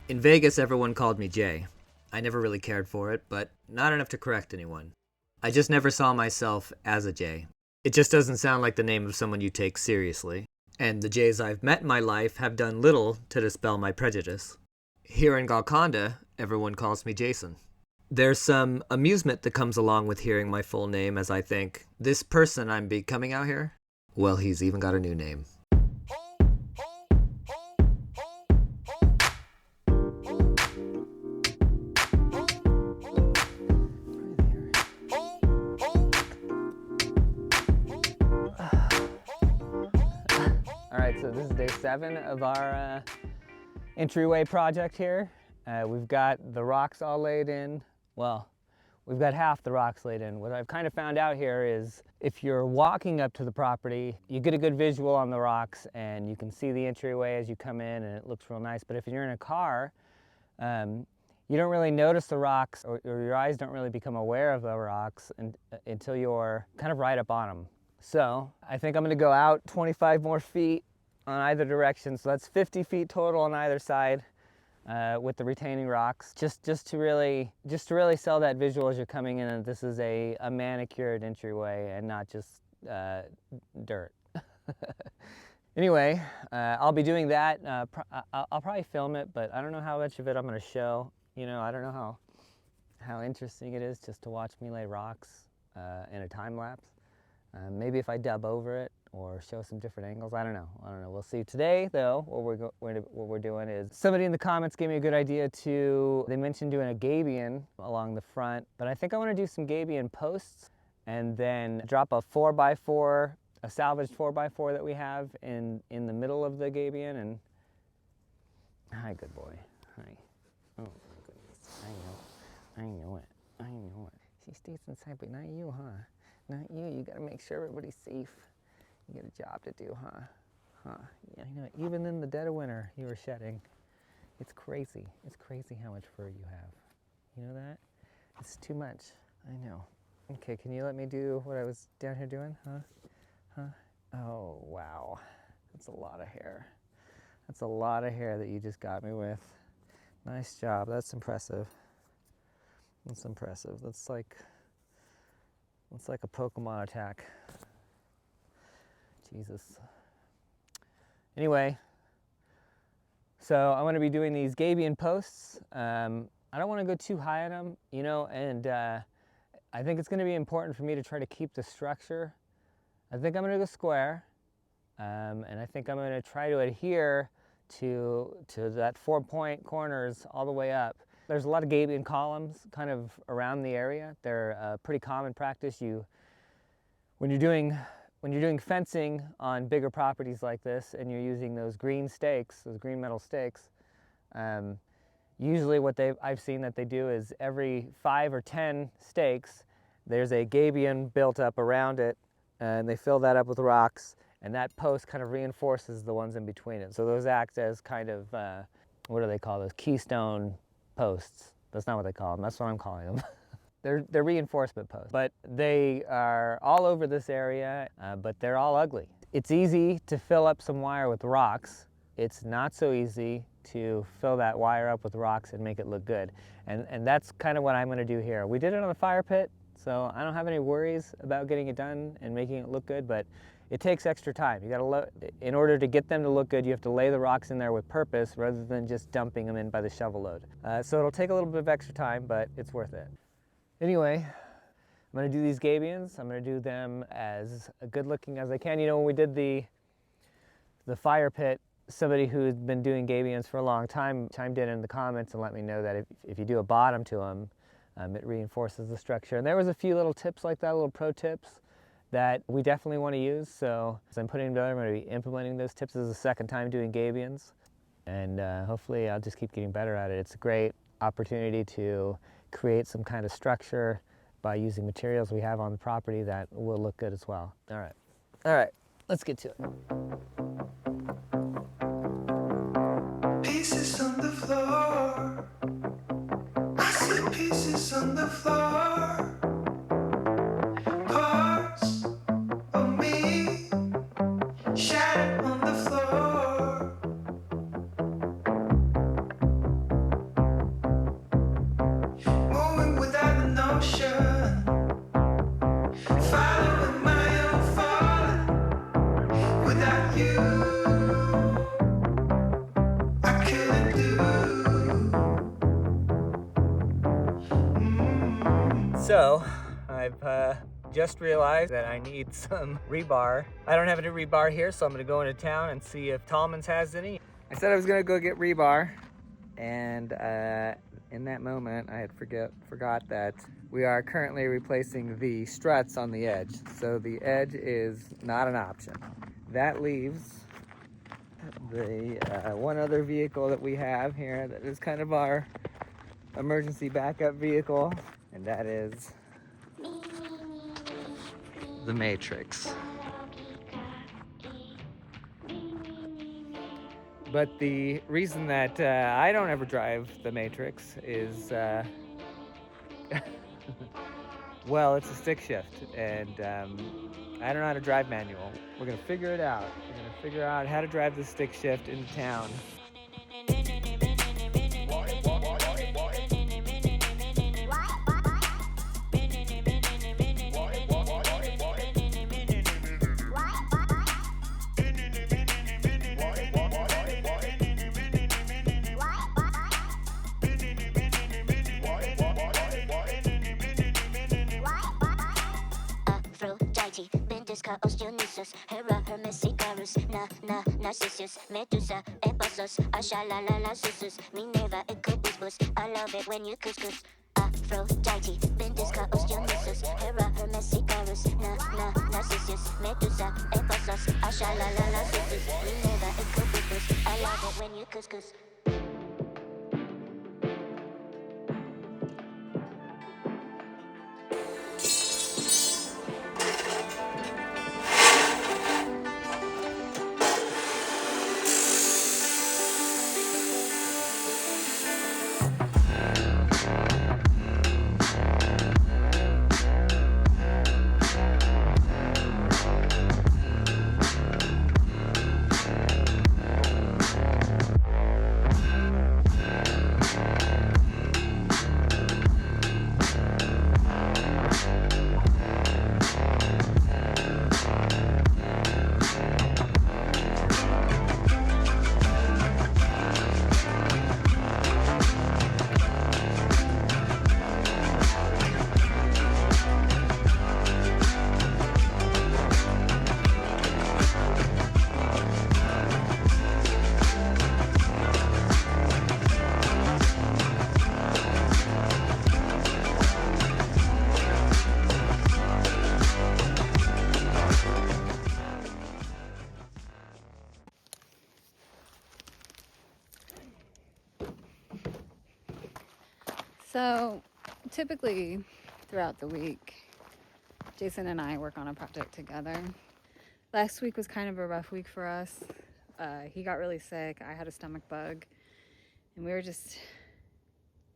In Vegas, everyone called me Jay. I never really cared for it, but not enough to correct anyone. I just never saw myself as a Jay. It just doesn't sound like the name of someone you take seriously. And the Jays I've met in my life have done little to dispel my prejudice. Here in Golconda, everyone calls me Jason. There's some amusement that comes along with hearing my full name as I think, this person I'm becoming out here? Well, he's even got a new name. Alright, so this is day 7 of our Entryway project here. We've got the rocks all laid in. Well, we've got half the rocks laid in. What I've kind of found out here is if you're walking up to the property, you get a good visual on the rocks and you can see the entryway as you come in and it looks real nice. But if you're in a car, you don't really notice the rocks or your eyes don't really become aware of the rocks until you're kind of right up on them. So I think I'm gonna go out 25 more feet on either direction. So that's 50 feet total on either side with the retaining rocks. Just to really sell that visual as you're coming in, and this is a manicured entryway and not just dirt. Anyway, I'll be doing that. I'll probably film it, but I don't know how much of it I'm gonna show. You know, I don't know how interesting it is just to watch me lay rocks in a time lapse. Maybe if I dub over it or show some different angles, I don't know. We'll see. Today, though, what we're doing is somebody in the comments gave me a good idea to. They mentioned doing a gabion along the front, but I think I want to do some gabion posts and then drop a 4x4, a salvaged 4x4 that we have in the middle of the gabion. And hi, good boy. Hi. Oh my goodness. I know it. She stays inside, but not you, huh? Not you. You gotta make sure everybody's safe. You got a job to do, huh? Yeah, I know. Even in the dead of winter, you were shedding. It's crazy. It's crazy how much fur you have. You know that? It's too much. I know. Okay, can you let me do what I was down here doing, huh? Oh, wow. That's a lot of hair. That's a lot of hair that you just got me with. Nice job. That's impressive. That's impressive. That's like a Pokemon attack. Jesus. Anyway, so I'm going to be doing these gabion posts. I don't want to go too high on them, you know, and I think it's going to be important for me to try to keep the structure. I think I'm going to go square, and I think I'm going to try to adhere to that 4-point corners all the way up. There's a lot of gabion columns kind of around the area. They're a pretty common practice. When you're doing fencing on bigger properties like this and you're using those green stakes, those green metal stakes, usually what I've seen that they do is every 5 or 10 stakes, there's a gabion built up around it, and they fill that up with rocks, and that post kind of reinforces the ones in between it. So those act as kind of, what do they call those? Keystone posts. That's not what they call them. That's what I'm calling them. They're reinforcement posts, but they are all over this area, but they're all ugly. It's easy to fill up some wire with rocks. It's not so easy to fill that wire up with rocks and make it look good. And that's kind of what I'm going to do here. We did it on the fire pit, so I don't have any worries about getting it done and making it look good, but it takes extra time. You gotta in order to get them to look good, you have to lay the rocks in there with purpose rather than just dumping them in by the shovel load. So it'll take a little bit of extra time, but it's worth it. Anyway, I'm gonna do these gabions. I'm gonna do them as good looking as I can. You know, when we did the fire pit, somebody who's been doing gabions for a long time chimed in the comments and let me know that if you do a bottom to them, it reinforces the structure. And there was a few little tips like that, little pro tips that we definitely want to use. So as I'm putting them together, I'm going to be implementing those tips. This is the second time doing gabions, and hopefully I'll just keep getting better at it. It's a great opportunity to create some kind of structure by using materials we have on the property that will look good as well. All right, let's get to it. Pieces on the floor. I see pieces on the floor. Parts of me shattered on the floor. So, I've just realized that I need some rebar. I don't have any rebar here, so I'm gonna go into town and see if Tallman's has any. I said I was gonna go get rebar, and in that moment, I had forgot that we are currently replacing the struts on the edge. So the edge is not an option. That leaves the one other vehicle that we have here that is kind of our emergency backup vehicle, and that is the Matrix. But the reason that I don't ever drive the Matrix is, well, it's a stick shift, and I don't know how to drive manual. We're gonna figure it out. We're gonna figure out how to drive the stick shift into town. Hera, Hermes, Icarus, Narcissus, Medusa, Ephesus, Ashalala, Susus, Minerva, Incubus, I love it when you couscous. Aphrodite, Bendisca, Dionysus, Hera, Hermes, Icarus, Narcissus, Medusa, Ephesus, Ashalala, Susus, Minerva, Incubus, I love it when you couscous. So typically throughout the week, Jason and I work on a project together. Last week was kind of a rough week for us. He got really sick, I had a stomach bug, and we were just,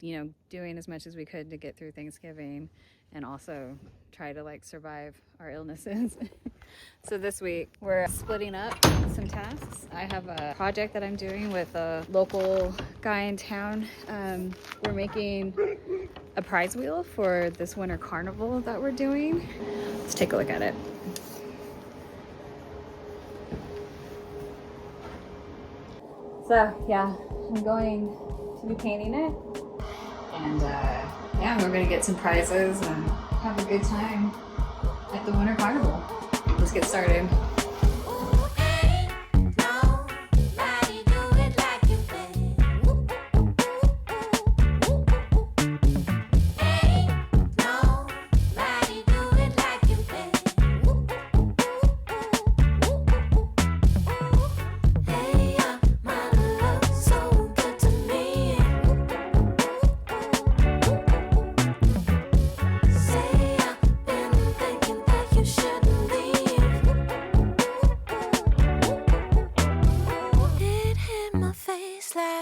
doing as much as we could to get through Thanksgiving and also try to survive our illnesses. So this week we're splitting up some tasks. I have a project that I'm doing with a local guy in town. We're making a prize wheel for this winter carnival that we're doing. Let's take a look at it. So yeah, I'm going to be painting it, and we're gonna get some prizes and have a good time at the winter carnival. Let's get started.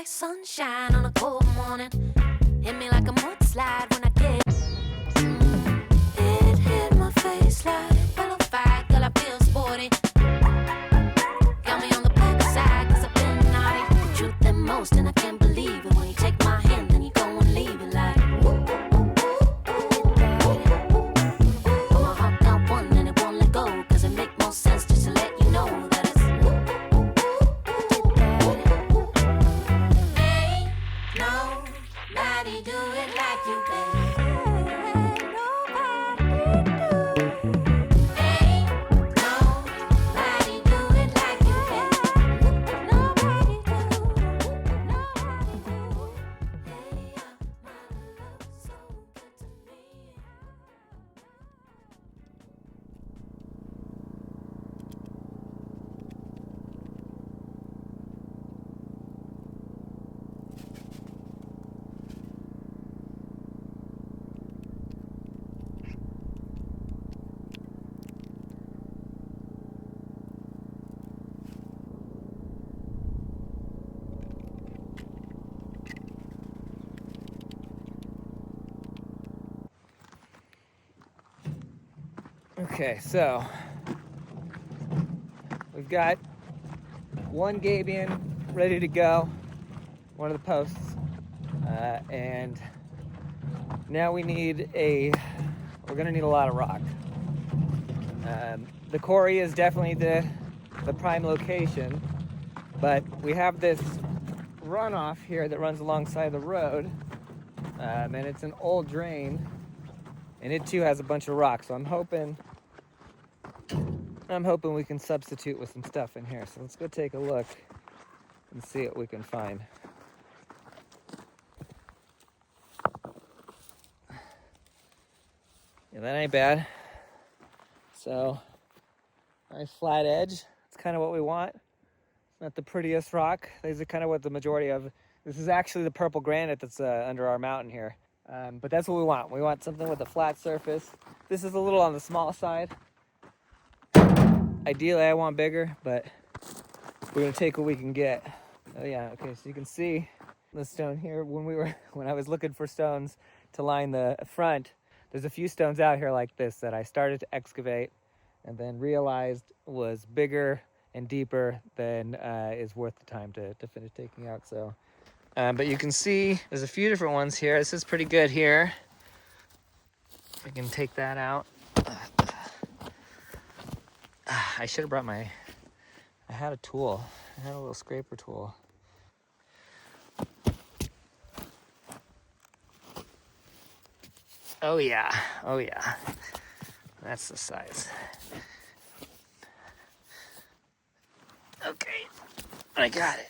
Sunshine on a cold morning, hit me like a mudslide when I get. It hit my face like pillow fight, girl I feel sporty. Got me on the backside 'cause I've been naughty. Truth the most and I can't believe it when you take my hand and you go and leave it like. Put my heart down one and it won't let go 'cause it make more sense just to let you know that it's. Nobody do it like you, baby. Okay, so we've got one gabion ready to go, one of the posts, and now we're gonna need a lot of rock. The quarry is definitely the prime location, but we have this runoff here that runs alongside the road, and it's an old drain, and it too has a bunch of rocks. So I'm hoping we can substitute with some stuff in here. So let's go take a look and see what we can find. Yeah, that ain't bad. So, nice flat edge. It's kind of what we want. It's not the prettiest rock. These are kind of what the majority of. This is actually the purple granite that's under our mountain here. But that's what we want. We want something with a flat surface. This is a little on the small side. Ideally, I want bigger, but we're gonna take what we can get. Oh yeah, okay, so you can see the stone here. When I was looking for stones to line the front, there's a few stones out here like this that I started to excavate and then realized was bigger and deeper than is worth the time to finish taking out. So, but you can see there's a few different ones here. This is pretty good here. I can take that out. I should have brought I had a tool. I had a little scraper tool. Oh yeah, oh yeah. That's the size. Okay, I got it.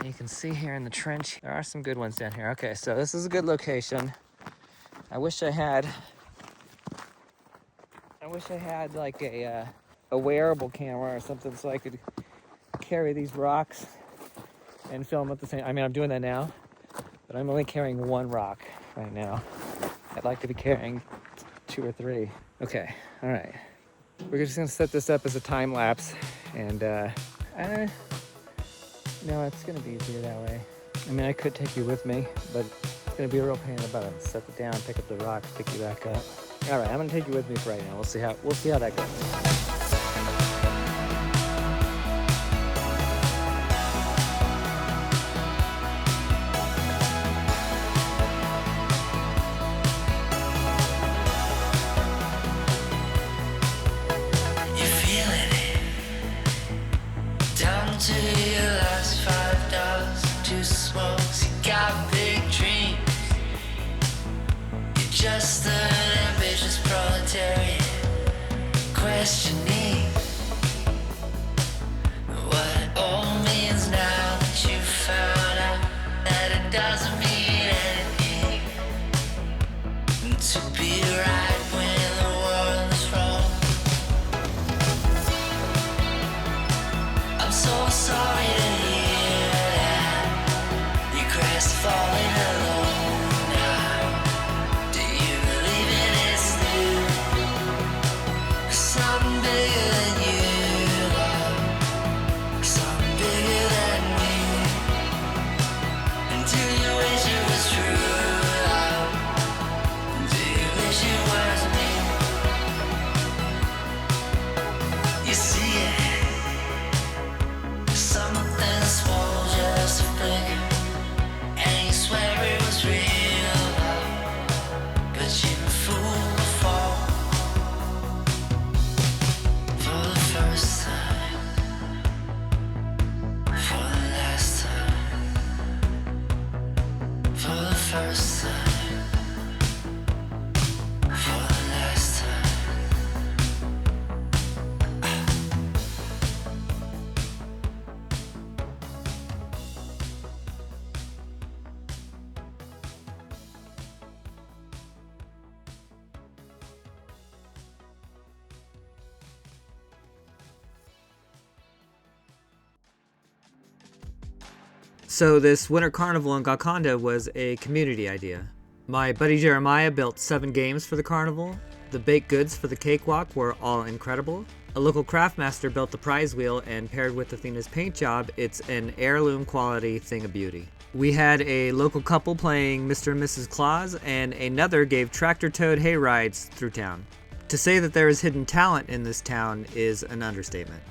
You can see here in the trench, there are some good ones down here. Okay, so this is a good location. I wish I had like a wearable camera or something so I could carry these rocks and film at the same. I mean, I'm doing that now, but I'm only carrying one rock right now. I'd like to be carrying 2 or 3. Okay, all right. We're just gonna set this up as a time lapse, and no, it's gonna be easier that way. I mean, I could take you with me, but it's gonna be a real pain in the butt. Set it down, pick up the rocks, pick you back up. All right, I'm gonna take you with me for right now. We'll see how that goes. Just an ambitious proletariat questioning what it all means now that you found out that it doesn't mean anything to be right when the world is wrong. I'm so sorry to hear that you crestfallen alone. So this winter carnival in Golconda was a community idea. My buddy Jeremiah built 7 games for the carnival. The baked goods for the cakewalk were all incredible. A local craftmaster built the prize wheel, and paired with Athena's paint job, it's an heirloom quality thing of beauty. We had a local couple playing Mr. and Mrs. Claus, and another gave tractor-towed hay rides through town. To say that there is hidden talent in this town is an understatement.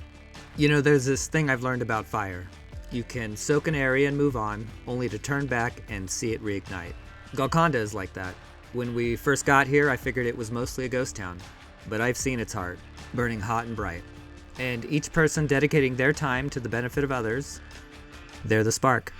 You know, there's this thing I've learned about fire. You can soak an area and move on, only to turn back and see it reignite. Golconda is like that. When we first got here, I figured it was mostly a ghost town, but I've seen its heart, burning hot and bright. And each person dedicating their time to the benefit of others, they're the spark.